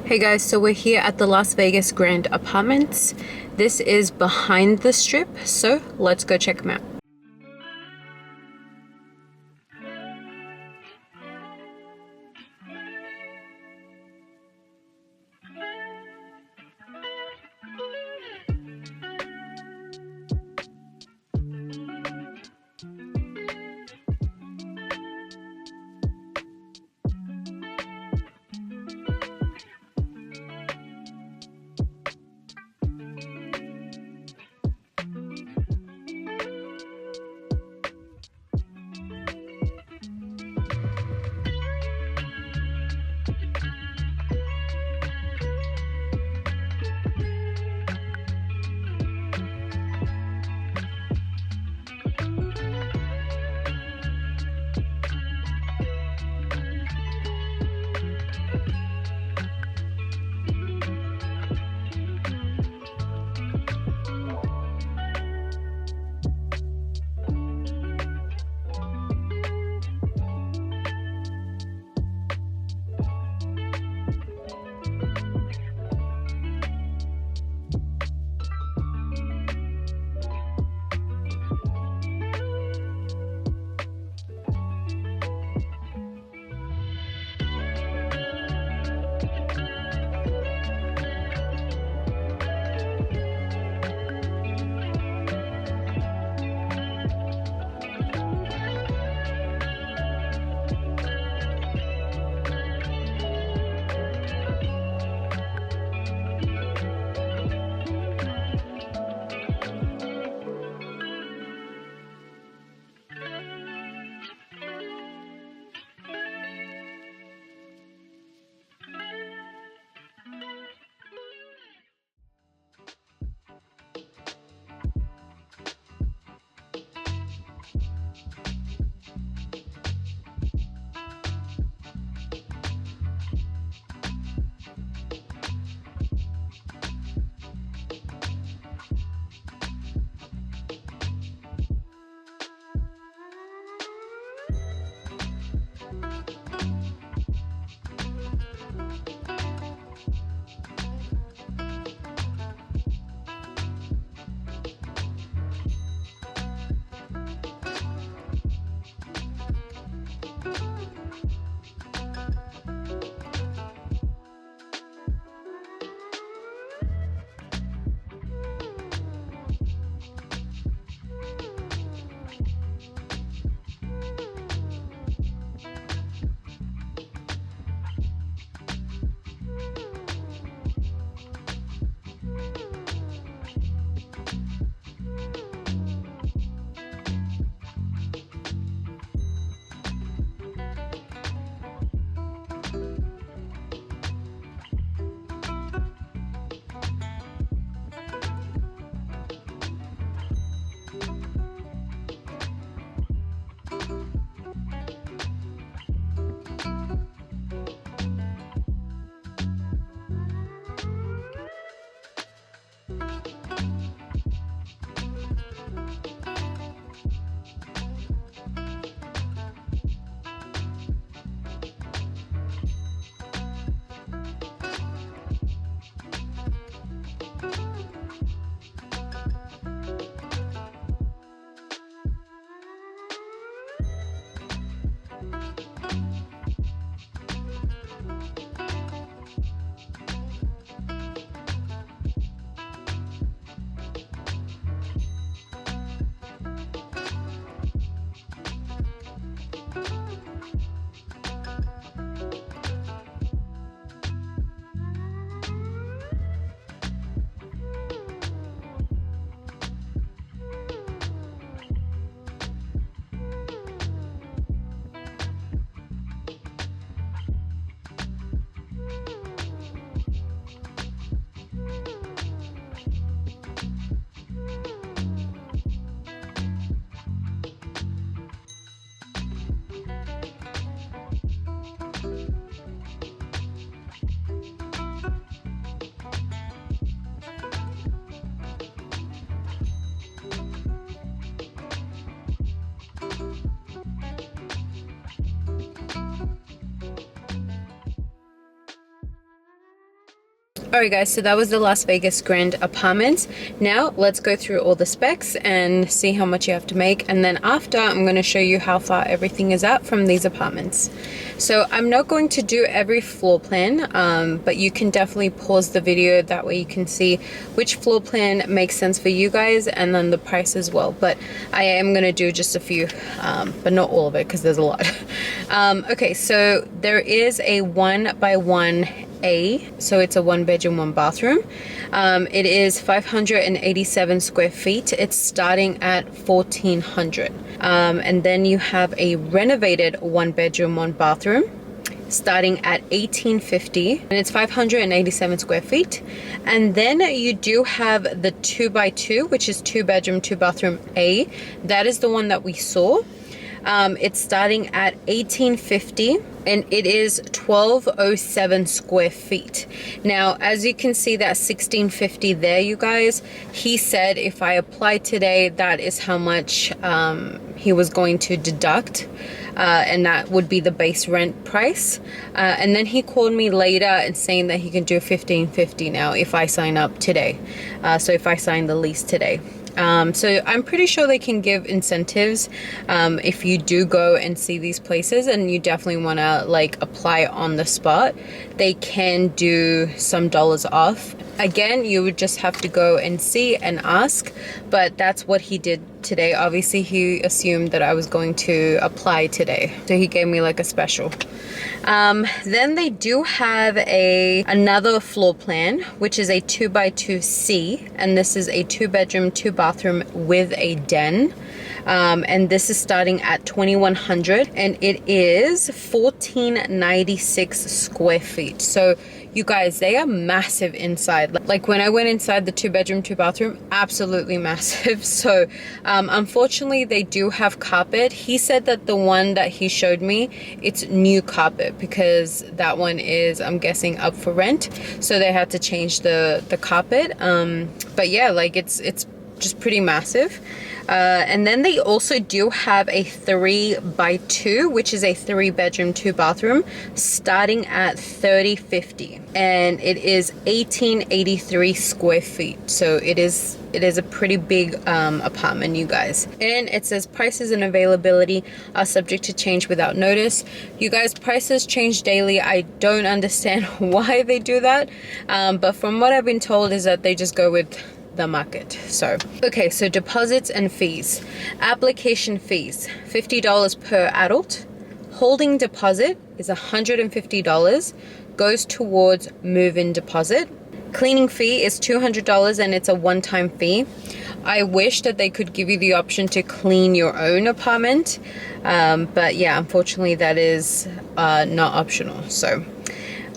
Hey guys, so we're here at the Las Vegas Grand Apartments. This is behind the strip, so let's go check them out. Alright guys, so that was the Las Vegas Grand Apartments. Now let's go through all the specs and see how much you have to make, and then after I'm going to show you how far everything is at from these apartments. So I'm not going to do every floor plan, but you can definitely pause the video, that way you can see which floor plan makes sense for you guys and then the price as well. But I am going to do just a few, but not all of it because there's a lot. Okay, so there is a 1x1 so it's a 1-bedroom 1-bathroom. It is 587 square feet. It's starting at 1,400. And then you have a renovated 1-bedroom 1-bathroom starting at 1,850, and it's 587 square feet. And then you do have the 2x2, which is 2-bedroom 2-bathroom A. That is the one that we saw. It's starting at 1,850 and it is 1,207 square feet. Now, as you can see that 1,650 there, you guys, he said if I apply today, that is how much he was going to deduct. And that would be the base rent price. And then he called me later and saying that he can do 1,550 now if I sign up today. So if I sign the lease today. So I'm pretty sure they can give incentives if you do go and see these places and you definitely want to like apply on the spot. They can do some dollars off. Again, you would just have to go and see and ask, but that's what he did today. Obviously, he assumed that I was going to apply today, so he gave me like a special. Then they do have another floor plan, which is a 2x2C, and this is a 2-bedroom 2-bathroom with a den. And this is starting at 2,100 and it is 1,496 square feet. So you guys, they are massive inside. Like when I went inside the 2-bedroom 2-bathroom, absolutely massive. So unfortunately they do have carpet. He said that the one that he showed me, it's new carpet because that one is, I'm guessing, up for rent, so they had to change the carpet. But yeah, like it's just pretty massive. And then they also do have a 3x2, which is a 3-bedroom 2-bathroom starting at 3,050, and it is 1,883 square feet. So it is a pretty big apartment, you guys. And it says prices and availability are subject to change without notice. You guys, prices change daily. I don't understand why they do that, but from what I've been told is that they just go with the market. So okay, so deposits and fees. Application fees, $50 per adult. Holding deposit is $150, goes towards move-in deposit. Cleaning fee is $200 and it's a one-time fee. I wish that they could give you the option to clean your own apartment, but yeah, unfortunately that is not optional. So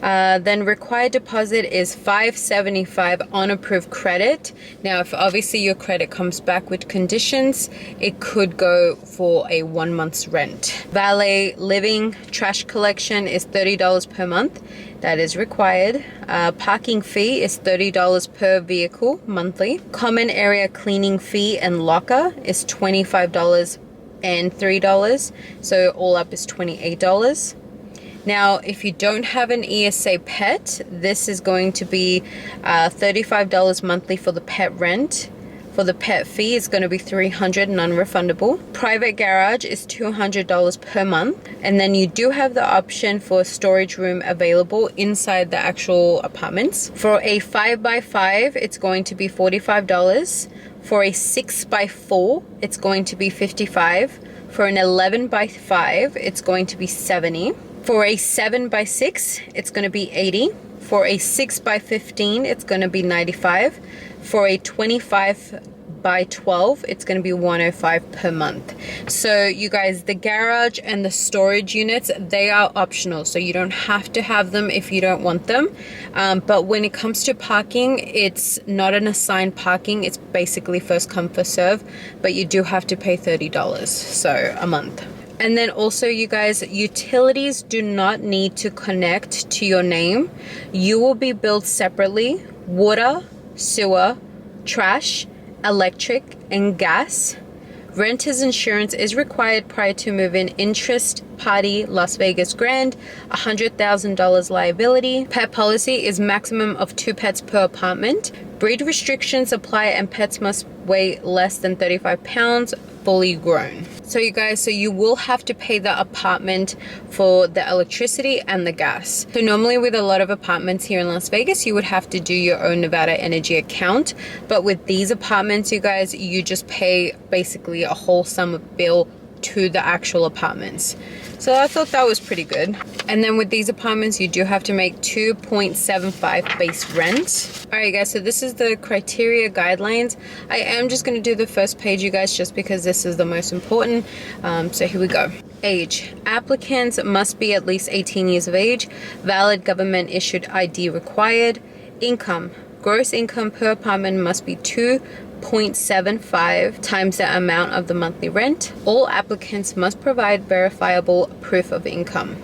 then required deposit is $575 on approved credit. Now, if obviously your credit comes back with conditions, it could go for a 1 month's rent. Valet, living, trash collection is $30 per month. That is required. Parking fee is $30 per vehicle monthly. Common area cleaning fee and locker is $25 and $3. So all up is $28. Now, if you don't have an ESA pet, this is going to be $35 monthly for the pet rent. For the pet fee, it's going to be $300 non-refundable. Private garage is $200 per month. And then you do have the option for a storage room available inside the actual apartments. For a 5x5, it's going to be $45. For a 6x4, it's going to be $55. For an 11x5, it's going to be $70. For a 7x6, it's going to be $80. For a 6x15, it's going to be $95. For a 25x12, it's going to be $105 per month. So you guys, the garage and the storage units, they are optional. So you don't have to have them if you don't want them. But when it comes to parking, it's not an assigned parking. It's basically first come, first serve. But you do have to pay $30, so a month. And then also, you guys, utilities do not need to connect to your name. You will be billed separately. Water, sewer, trash, electric, and gas. Renter's insurance is required prior to move-in. Interest party, Las Vegas Grand, $100,000 liability. Pet policy is maximum of 2 pets per apartment. Breed restrictions apply and pets must weigh less than 35 pounds, fully grown. So you guys, you will have to pay the apartment for the electricity and the gas. So normally with a lot of apartments here in Las Vegas, you would have to do your own Nevada energy account. But with these apartments, you guys, you just pay basically a whole sum bill to the actual apartments. So I thought that was pretty good. And then with these apartments, you do have to make 2.75 base rent. All right, guys, so this is the criteria guidelines. I am just going to do the first page, you guys, just because this is the most important. So here we go. Age. Applicants must be at least 18 years of age. Valid government issued ID required. Income. Gross income per apartment must be 2.75 times the amount of the monthly rent. All applicants must provide verifiable proof of income.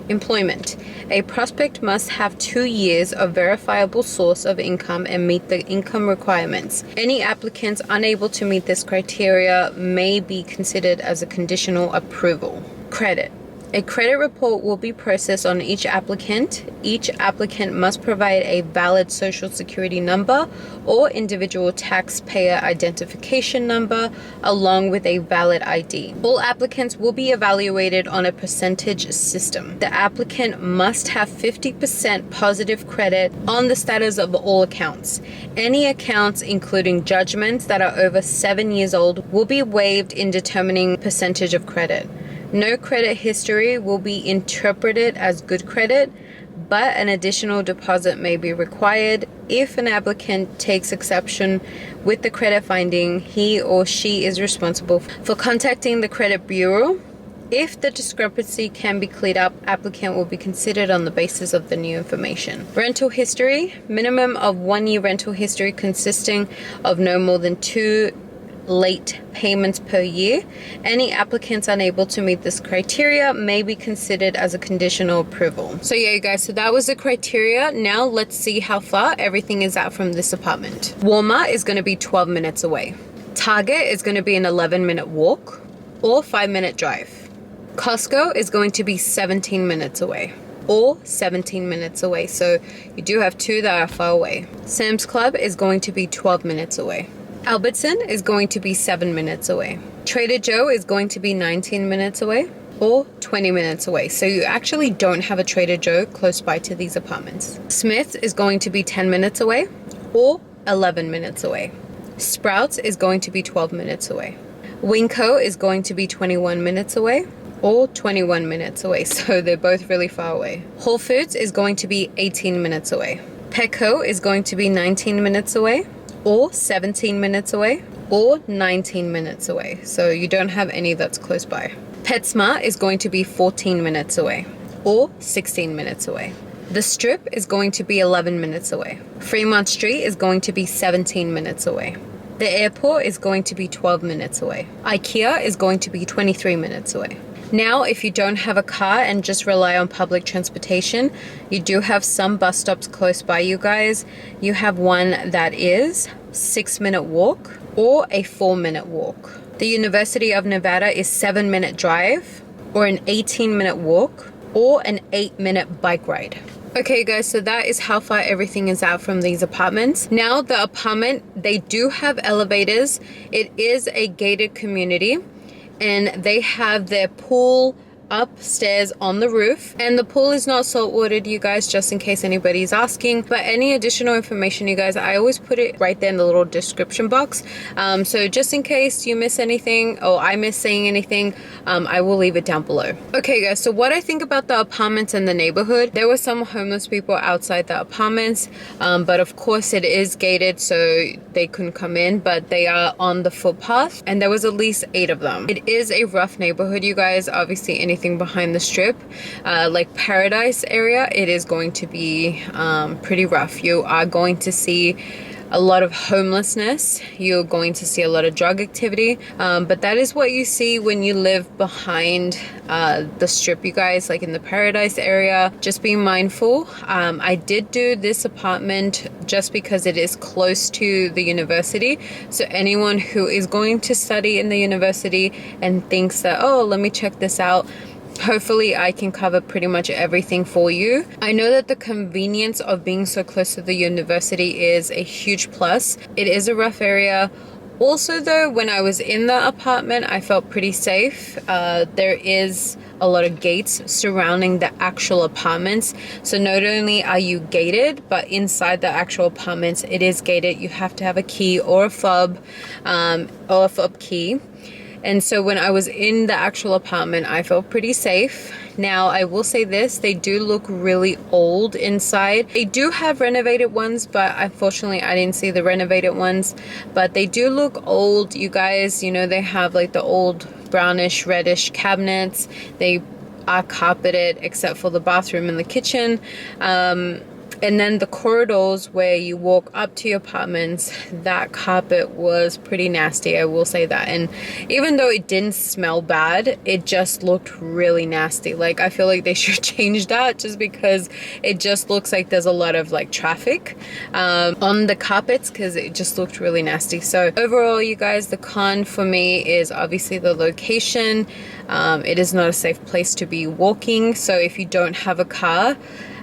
Employment. A prospect must have 2 years of verifiable source of income and meet the income requirements. Any applicants unable to meet this criteria may be considered as a conditional approval. Credit. A credit report will be processed on each applicant. Each applicant must provide a valid social security number or individual taxpayer identification number along with a valid ID. All applicants will be evaluated on a percentage system. The applicant must have 50% positive credit on the status of all accounts. Any accounts, including judgments that are over 7 years old, will be waived in determining percentage of credit. No credit history will be interpreted as good credit, but an additional deposit may be required. If an applicant takes exception with the credit finding, he or she is responsible for contacting the credit bureau. If the discrepancy can be cleared up, applicant will be considered on the basis of the new information. Rental history. Minimum of 1 year rental history consisting of no more than 2 late payments per year. Any applicants unable to meet this criteria may be considered as a conditional approval. So yeah, you guys, so that was the criteria. Now let's see how far everything is out from this apartment. Walmart is going to be 12 minutes away. Target is going to be an 11-minute walk or 5-minute drive. Costco is going to be 17 minutes away or 17 minutes away. So you do have 2 that are far away. Sam's Club is going to be 12 minutes away. Albertson is going to be 7 minutes away. Trader Joe is going to be 19 minutes away or 20 minutes away. So you actually don't have a Trader Joe close by to these apartments. Smith's is going to be 10 minutes away or 11 minutes away. Sprouts is going to be 12 minutes away. Winco is going to be 21 minutes away or 21 minutes away. So they're both really far away. Whole Foods is going to be 18 minutes away. Petco is going to be 19 minutes away or 17 minutes away or 19 minutes away. So you don't have any that's close by. PetSmart is going to be 14 minutes away or 16 minutes away. The Strip is going to be 11 minutes away. Fremont Street is going to be 17 minutes away. The airport is going to be 12 minutes away. IKEA is going to be 23 minutes away. Now, if you don't have a car and just rely on public transportation, you do have some bus stops close by, you guys. You have one that is 6-minute walk or a 4-minute walk. The University of Nevada is 7-minute drive or an 18-minute walk or an 8-minute bike ride. Okay guys, so that is how far everything is out from these apartments. Now the apartment, they do have elevators. It is a gated community. And they have their pool upstairs on the roof, and the pool is not saltwatered, you guys, just in case anybody's asking. But any additional information, you guys, I always put it right there in the little description box, so just in case you miss anything or I miss saying anything, I will leave it down below. Okay guys, so what I think about the apartments in the neighborhood, there were some homeless people outside the apartments, but of course it is gated, so they couldn't come in, but they are on the footpath, and there was at least 8 of them. It is a rough neighborhood, you guys. Obviously anything behind the Strip, like Paradise area, it is going to be pretty rough. You are going to see a lot of homelessness. You're going to see a lot of drug activity. But that is what you see when you live behind the strip, you guys, like in the Paradise area. Just be mindful. I did do this apartment just because it is close to the university. So anyone who is going to study in the university and thinks that, oh, let me check this out, hopefully I can cover pretty much everything for you. I know that the convenience of being so close to the university is a huge plus. It is a rough area. Also though, when I was in the apartment, I felt pretty safe. There is a lot of gates surrounding the actual apartments. So not only are you gated, but inside the actual apartments, it is gated. You have to have a key or a fob key. And so when I was in the actual apartment, I felt pretty safe. Now, I will say this, they do look really old inside. They do have renovated ones, but unfortunately, I didn't see the renovated ones. But they do look old, you guys. You know, they have like the old brownish, reddish cabinets. They are carpeted except for the bathroom and the kitchen. And then the corridors where you walk up to your apartments, that carpet was pretty nasty, I will say that. And even though it didn't smell bad, it just looked really nasty. Like, I feel like they should change that, just because it just looks like there's a lot of like traffic on the carpets, because it just looked really nasty. So overall, you guys, the con for me is obviously the location. It is not a safe place to be walking. So if you don't have a car,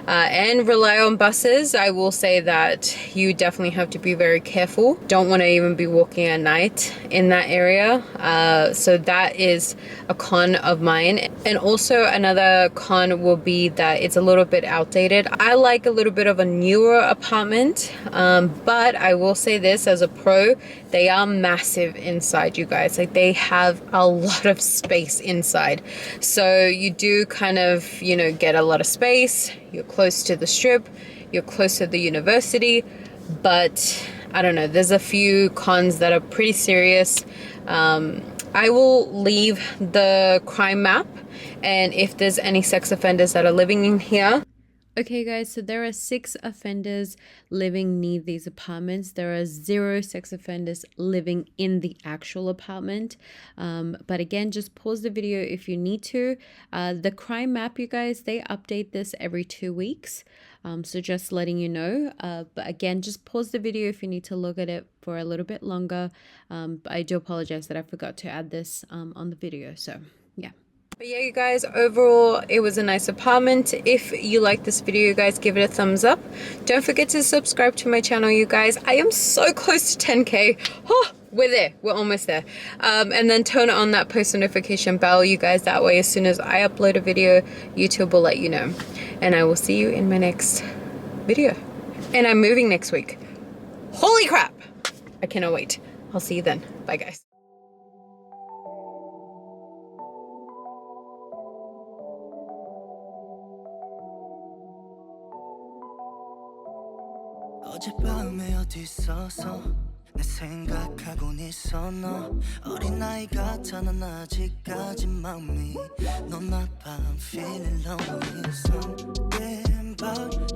and rely on buses, I will say that you definitely have to be very careful. Don't want to even be walking at night in that area. So that is a con of mine. And also another con will be that it's a little bit outdated. I like a little bit of a newer apartment, but I will say this as a pro, they are massive inside, you guys. Like, they have a lot of space inside. So you do kind of, you know, get a lot of space. You're close to the strip, you're close to the university, but I don't know, there's a few cons that are pretty serious. I will leave the crime map, and if there's any sex offenders that are living in here. Okay guys, so there are 6 offenders living near these apartments. There are 0 sex offenders living in the actual apartment. But again, just pause the video if you need to. The crime map, you guys, they update this every 2 weeks. So just letting you know. But again, just pause the video if you need to look at it for a little bit longer. I do apologize that I forgot to add this on the video. So yeah. But yeah, you guys, overall, it was a nice apartment. If you like this video, you guys, give it a thumbs up. Don't forget to subscribe to my channel, you guys. I am so close to 10K. Oh, we're there. We're almost there. And then turn on that post notification bell, you guys. That way, as soon as I upload a video, YouTube will let you know. And I will see you in my next video. And I'm moving next week. Holy crap! I cannot wait. I'll see you then. Bye, guys. 어젯밤에 어디 있어서 내 생각하곤 있어. 너 어린아이 같아. 난 아직까지 마음이 넌 나빠. I'm feeling lonely. Something about